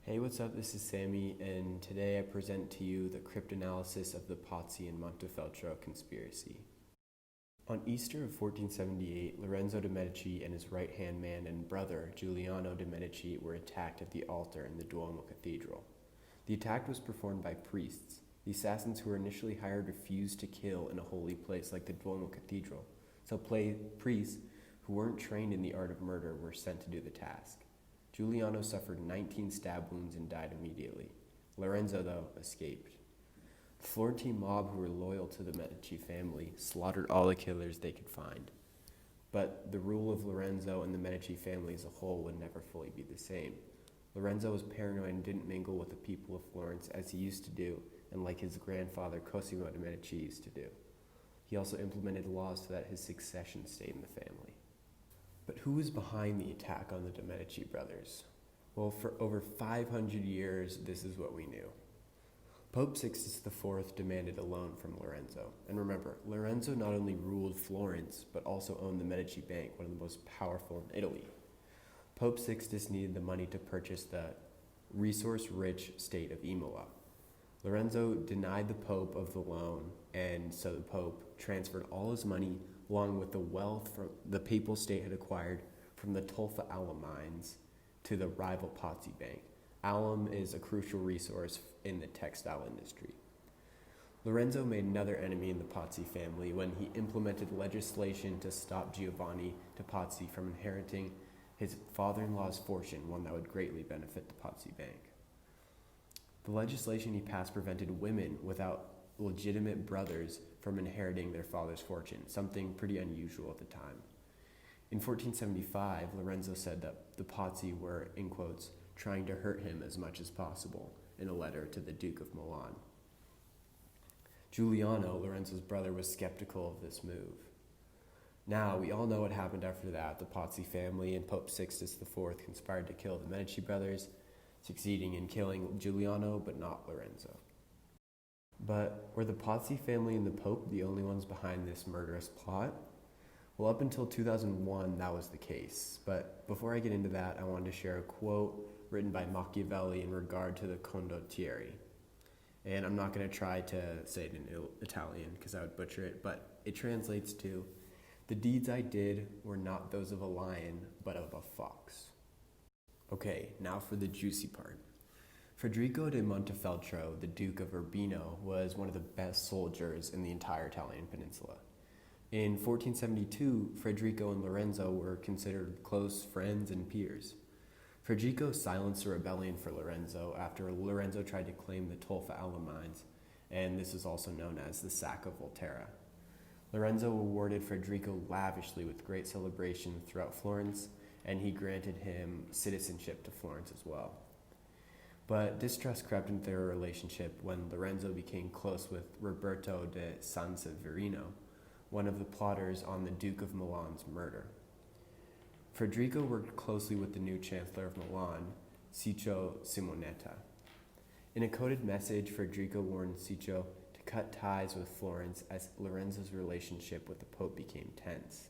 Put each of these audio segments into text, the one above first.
Hey, what's up? This is Sammy, and today I present to you the cryptanalysis of the Pazzi and Montefeltro conspiracy. On Easter of 1478, Lorenzo de' Medici and his right-hand man and brother, Giuliano de' Medici, were attacked at the altar in the Duomo Cathedral. The attack was performed by priests. The assassins who were initially hired refused to kill in a holy place like the Duomo Cathedral, so priests who weren't trained in the art of murder were sent to do the task. Giuliano suffered 19 stab wounds and died immediately. Lorenzo, though, escaped. The Florentine mob, who were loyal to the Medici family, slaughtered all the killers they could find. But the rule of Lorenzo and the Medici family as a whole would never fully be the same. Lorenzo was paranoid and didn't mingle with the people of Florence as he used to do, and like his grandfather Cosimo de' Medici used to do. He also implemented laws so that his succession stayed in the family. But who was behind the attack on the de' Medici brothers? Well, for over 500 years, this is what we knew. Pope Sixtus IV demanded a loan from Lorenzo. And remember, Lorenzo not only ruled Florence, but also owned the Medici Bank, one of the most powerful in Italy. Pope Sixtus needed the money to purchase the resource-rich state of Imola. Lorenzo denied the Pope of the loan, and so the Pope transferred all his money along with the wealth the papal state had acquired from the Tolfa alum mines to the rival Pazzi Bank. Alum is a crucial resource in the textile industry. Lorenzo made another enemy in the Pazzi family when he implemented legislation to stop Giovanni de' Pazzi from inheriting his father-in-law's fortune, one that would greatly benefit the Pazzi Bank. The legislation he passed prevented women without legitimate brothers from inheriting their father's fortune, something pretty unusual at the time. In 1475, Lorenzo said that the Pazzi were, in quotes, trying to hurt him as much as possible in a letter to the Duke of Milan. Giuliano, Lorenzo's brother, was skeptical of this move. Now, we all know what happened after that. The Pazzi family and Pope Sixtus IV conspired to kill the Medici brothers, succeeding in killing Giuliano, but not Lorenzo. But were the Pazzi family and the Pope the only ones behind this murderous plot? Well, up until 2001, that was the case. But before I get into that, I wanted to share a quote written by Machiavelli in regard to the condottieri. And I'm not going to try to say it in Italian because I would butcher it, but it translates to, "The deeds I did were not those of a lion, but of a fox." Okay, now for the juicy part. Federico de Montefeltro, the Duke of Urbino, was one of the best soldiers in the entire Italian peninsula. In 1472, Federico and Lorenzo were considered close friends and peers. Federico silenced a rebellion for Lorenzo after Lorenzo tried to claim the Tolfa alum mines, and this is also known as the Sack of Volterra. Lorenzo rewarded Federico lavishly with great celebration throughout Florence, and he granted him citizenship to Florence as well. But distrust crept into their relationship when Lorenzo became close with Roberto de Sanseverino, one of the plotters on the Duke of Milan's murder. Federico worked closely with the new Chancellor of Milan, Ciccio Simonetta. In a coded message, Federico warned Ciccio to cut ties with Florence as Lorenzo's relationship with the Pope became tense.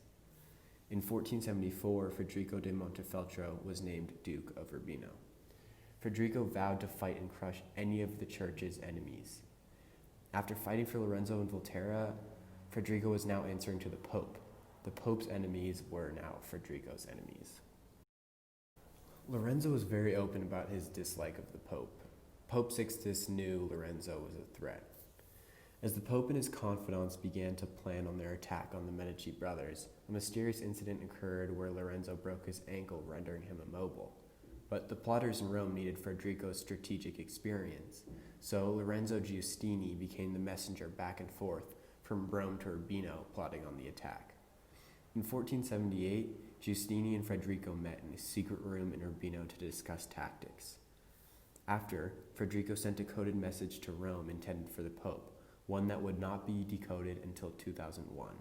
In 1474, Federico de Montefeltro was named Duke of Urbino. Federico vowed to fight and crush any of the church's enemies. After fighting for Lorenzo and Volterra, Federico was now answering to the Pope. The Pope's enemies were now Federico's enemies. Lorenzo was very open about his dislike of the Pope. Pope Sixtus knew Lorenzo was a threat. As the Pope and his confidants began to plan on their attack on the Medici brothers, a mysterious incident occurred where Lorenzo broke his ankle, rendering him immobile. But the plotters in Rome needed Federico's strategic experience, so Lorenzo Giustini became the messenger back and forth from Rome to Urbino, plotting on the attack. In 1478, Giustini and Federico met in a secret room in Urbino to discuss tactics. After, Federico sent a coded message to Rome intended for the Pope, one that would not be decoded until 2001.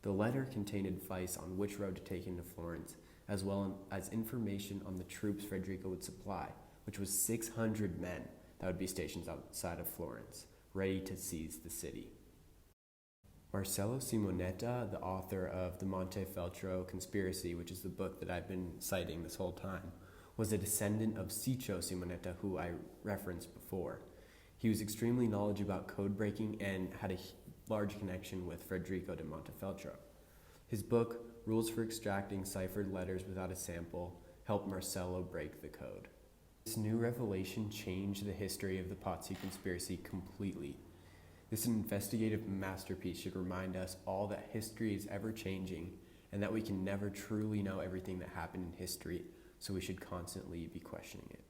The letter contained advice on which road to take into Florence, as well as information on the troops Federico would supply, which was 600 men that would be stationed outside of Florence, ready to seize the city. Marcello Simonetta, the author of the Montefeltro Conspiracy, which is the book that I've been citing this whole time, was a descendant of Ciccio Simonetta, who I referenced before. He was extremely knowledgeable about code breaking and had a large connection with Federico de Montefeltro. His book, Rules for Extracting Ciphered Letters Without a Sample, helped Marcello break the code. This new revelation changed the history of the Pazzi conspiracy completely. This investigative masterpiece should remind us all that history is ever changing and that we can never truly know everything that happened in history, so we should constantly be questioning it.